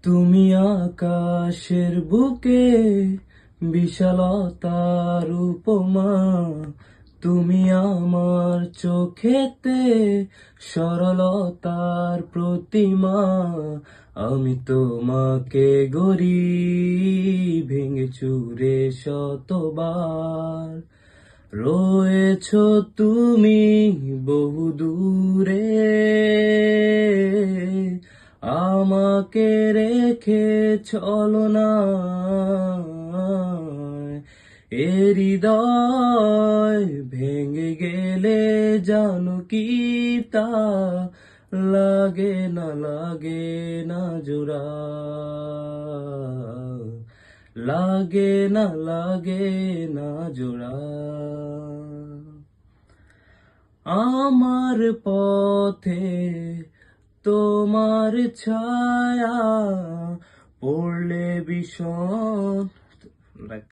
তুমি আকাশের বুকে বিশালতার উপমা, তুমি আমার চোখেতে সরলতার প্রতিমা। আমি তোমাকে গড়ি ভেঙে চুরে শতবার, রয়েছো তুমি বহু দূরে, আমাকে রেখে চলো না। এ হৃদয় ভেঙে গেলে জানো কি তা লাগে না জোড়া, লাগে না জোড়া। আমার পথে তোমার ছায়া পড়লে ভীষণ